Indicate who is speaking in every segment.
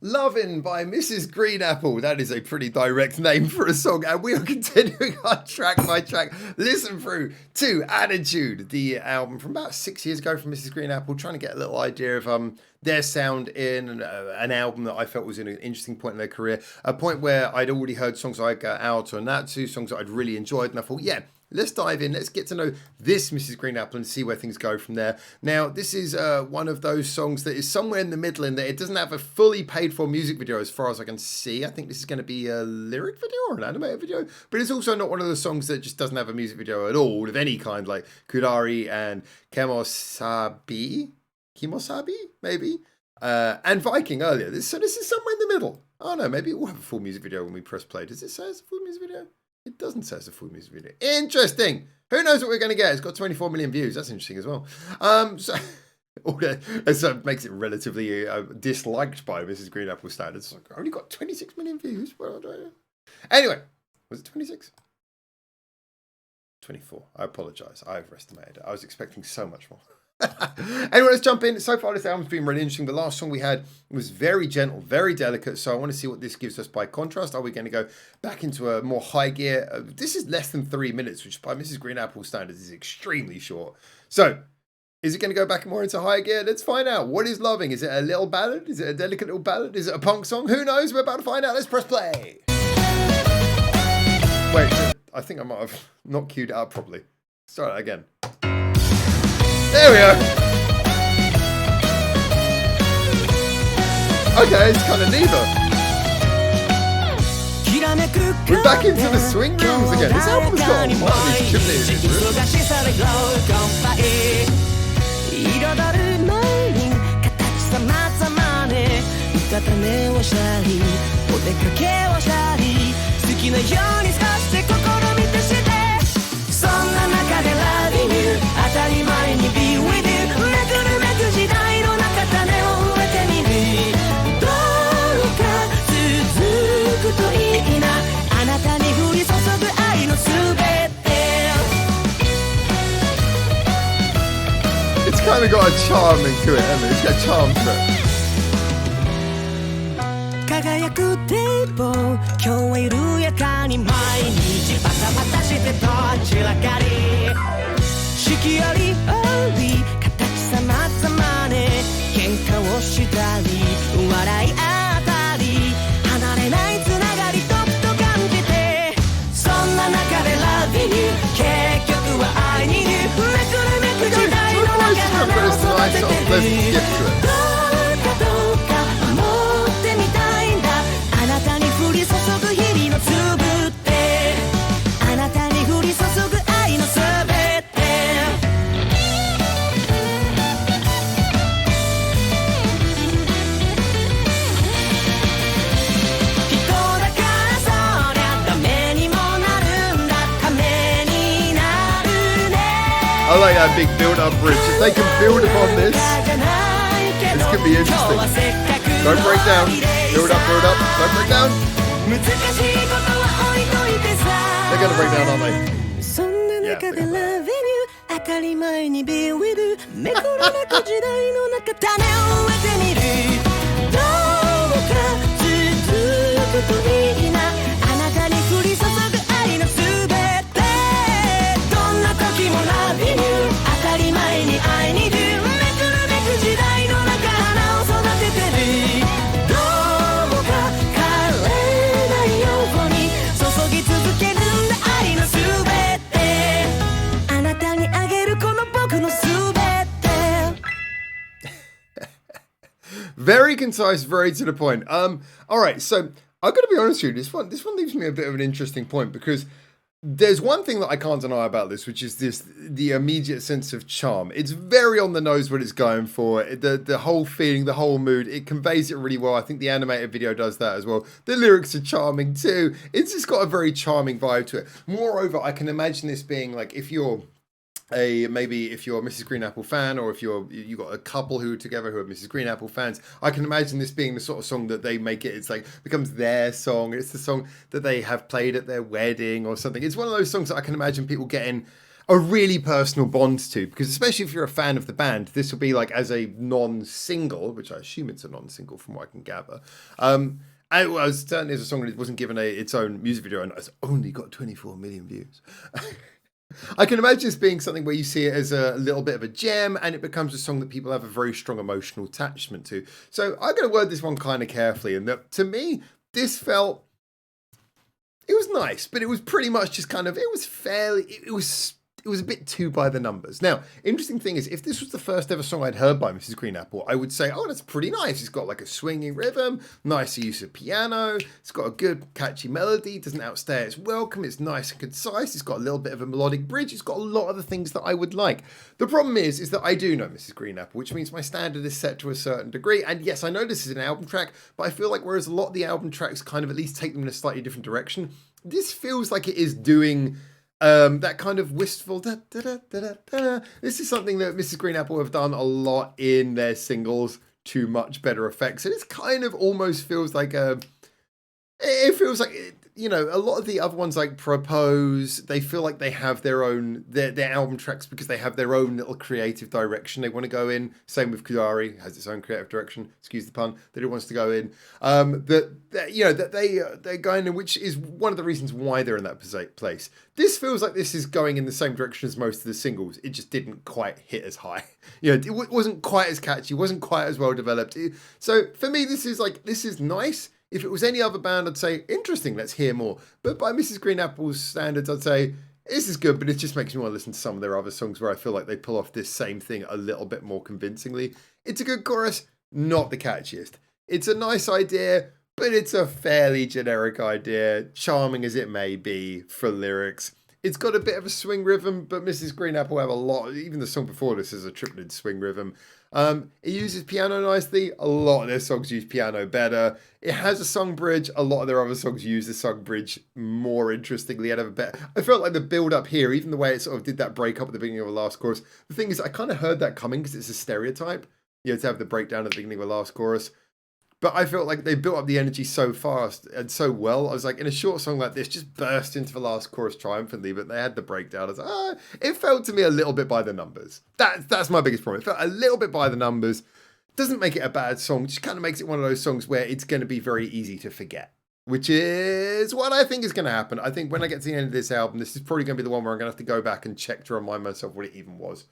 Speaker 1: Lovin' by Mrs. Green Apple. That is a pretty direct name for a song. And we are continuing our track by track listen through to Attitude, the album from about 6 years ago from Mrs. Green Apple, trying to get a little idea of their sound in an album that I felt was in an interesting point in their career. A point where I'd already heard songs like Out or Natsu, songs that I'd really enjoyed. And I thought, yeah, let's dive in. Let's get to know this Mrs. Green Apple and see where things go from there. Now, this is one of those songs that is somewhere in the middle in that it doesn't have a fully paid for music video as far as I can see. I think this is going to be a lyric video or an animated video, but it's also not one of the songs that just doesn't have a music video at all of any kind, like Kurari and Kimosabi, maybe, and Viking earlier. So this is somewhere in the middle. Oh no, maybe it will have a full music video when we press play. Does it say it's a full music video? It doesn't say it's a full music video. Interesting. Who knows what we're going to get? It's got 24 million views. That's interesting as well. So makes it relatively disliked by Mrs. Green Apple standards. It's like, I only got 26 million views. Well, anyway, was it 26? 24. I apologize. I overestimated it. I was expecting so much more. Anyway, let's jump in. So far, this album's been really interesting. The last song we had was very gentle, very delicate. So I want to see what this gives us by contrast. Are we going to go back into a more high gear? This is less than 3 minutes, which by Mrs. Green Apple standards is extremely short. So is it going to go back more into high gear? Let's find out. What is Loving? Is it a little ballad? Is it a delicate little ballad? Is it a punk song? Who knows? We're about to find out. Let's press play. Wait, I think I might have not queued it up properly. Let's try that again. There we are. Okay, it's kind of neither. We're back into the swing games again. This album's got a lot of these chimneys. It's kind of got a charming to it, hasn't it? It's got a charm to it. 輝くテープ今日は緩やかに毎日バタバタしてどちらかり四季ありあり形様々ね喧嘩をしたり笑いあったり離れないつながりとふと感じてそんな中で Loving You 結局は愛にめくるめく時代の中花を育ててるどうかどうか思ってみたいんだあなたに降り注ぐ日々のつぶってあなたに降り注ぐ愛のすべて人だからそりゃダメにもなるんだためになるね I like that big build-up bridge. If they can build upon this, this could be interesting. Don't break down. Build up, don't break down. They're gonna break down, aren't they? Yeah, they're gonna. 当たり前に Be with you めくるめく時代の中種を植えてみるどうか続くといいなあなたに降り注ぐ愛のすべてどんな時も Loving You 当たり前に愛に Do めくるめく時代の中花を育ててるどうか枯れないように注ぎ続けるんだ愛のすべてあなたにあげるこの僕のすべて Very concise, very to the point. Alright, so I've got to be honest with you, this one leaves me a bit of an interesting point because there's one thing that I can't deny about this, which is the immediate sense of charm. It's very on the nose what it's going for. The whole feeling, the whole mood, it conveys it really well. I think the animated video does that as well. The lyrics are charming too. It's just got a very charming vibe to it. Moreover, I can imagine this being like if you're if you're a Mrs. Green Apple fan, or if you got a couple who are together who are Mrs. Green Apple fans, I can imagine this being the sort of song that they make it. It's like becomes their song. It's the song that they have played at their wedding or something. It's one of those songs that I can imagine people getting a really personal bond to, because especially if you're a fan of the band, this will be like as a non-single, which I assume it's a non-single from what I can gather. And it was certainly as a song that wasn't given its own music video and it's only got 24 million views. I can imagine this being something where you see it as a little bit of a gem and it becomes a song that people have a very strong emotional attachment to. So I'm going to word this one kind of carefully, and that to me, this felt, it was nice, but it was pretty much just kind of, it was fairly, it was a bit too by the numbers. Now, interesting thing is, if this was the first ever song I'd heard by Mrs. Green Apple, I would say, oh, that's pretty nice. It's got like a swinging rhythm, nice use of piano. It's got a good catchy melody. It doesn't outstay its welcome. It's nice and concise. It's got a little bit of a melodic bridge. It's got a lot of the things that I would like. The problem is that I do know Mrs. Green Apple, which means my standard is set to a certain degree. And yes, I know this is an album track, but I feel like whereas a lot of the album tracks kind of at least take them in a slightly different direction, this feels like it is doing that kind of wistful da, da, da, da, da, da. This is something that Mrs. Green Apple have done a lot in their singles to much better effects. And it's kind of almost feels like it feels like, you know, a lot of the other ones like Propose, they feel like they have their own, their album tracks because they have their own little creative direction they want to go in. Same with Kudari, has its own creative direction, excuse the pun, that it wants to go in. That they're going in, which is one of the reasons why they're in that place. This feels like this is going in the same direction as most of the singles. It just didn't quite hit as high. You know, it wasn't quite as catchy, wasn't quite as well developed. So for me, this is nice. If it was any other band, I'd say, interesting, let's hear more. But by Mrs. Green Apple's standards, I'd say, this is good, but it just makes me want to listen to some of their other songs where I feel like they pull off this same thing a little bit more convincingly. It's a good chorus, not the catchiest. It's a nice idea, but it's a fairly generic idea, charming as it may be for lyrics. It's got a bit of a swing rhythm, but Mrs. Green Apple have a lot, even the song before this is a triplet swing rhythm. It uses piano nicely. A lot of their songs use piano better. It has a song bridge. A lot of their other songs use the song bridge more interestingly. I felt like the build up here, even the way it sort of did that break up at the beginning of the last chorus. The thing is, I kind of heard that coming because it's a stereotype, you know, to have the breakdown at the beginning of the last chorus. But I felt like they built up the energy so fast and so well. I was like, in a short song like this, just burst into the last chorus triumphantly, but they had the breakdown. I was like, it felt to me a little bit by the numbers. That's my biggest problem. It felt a little bit by the numbers. Doesn't make it a bad song. Just kind of makes it one of those songs where it's going to be very easy to forget, which is what I think is going to happen. I think when I get to the end of this album, this is probably going to be the one where I'm going to have to go back and check to remind myself what it even was.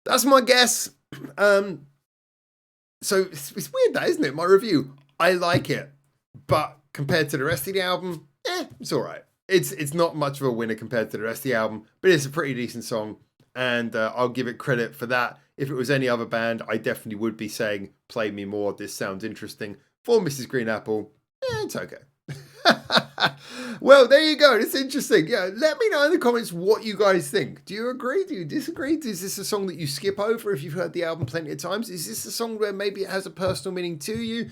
Speaker 1: That's my guess. So it's weird that, isn't it? My review, I like it, but compared to the rest of the album, it's all right. It's not much of a winner compared to the rest of the album, but it's a pretty decent song, and I'll give it credit for that. If it was any other band, I definitely would be saying, play me more, this sounds interesting. For Mrs. Green Apple, it's okay. Well, there you go. It's interesting. Yeah, let me know in the comments what you guys think. Do you agree? Do you disagree? Is this a song that you skip over if you've heard the album plenty of times? Is this a song where maybe it has a personal meaning to you?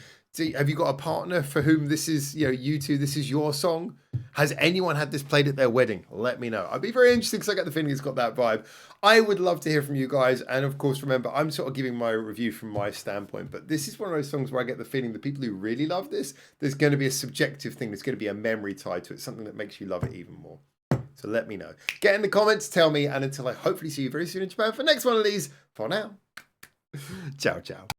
Speaker 1: Have you got a partner for whom this is, you know, you two, this is your song? Has anyone had this played at their wedding? Let me know. I'd be very interested because I get the feeling it's got that vibe. I would love to hear from you guys. And of course, remember, I'm sort of giving my review from my standpoint, but this is one of those songs where I get the feeling the people who really love this, there's going to be a subjective thing. There's going to be a memory tied to it, something that makes you love it even more. So let me know. Get in the comments, tell me, and until I hopefully see you very soon in Japan for the next one of these, for now, ciao, ciao.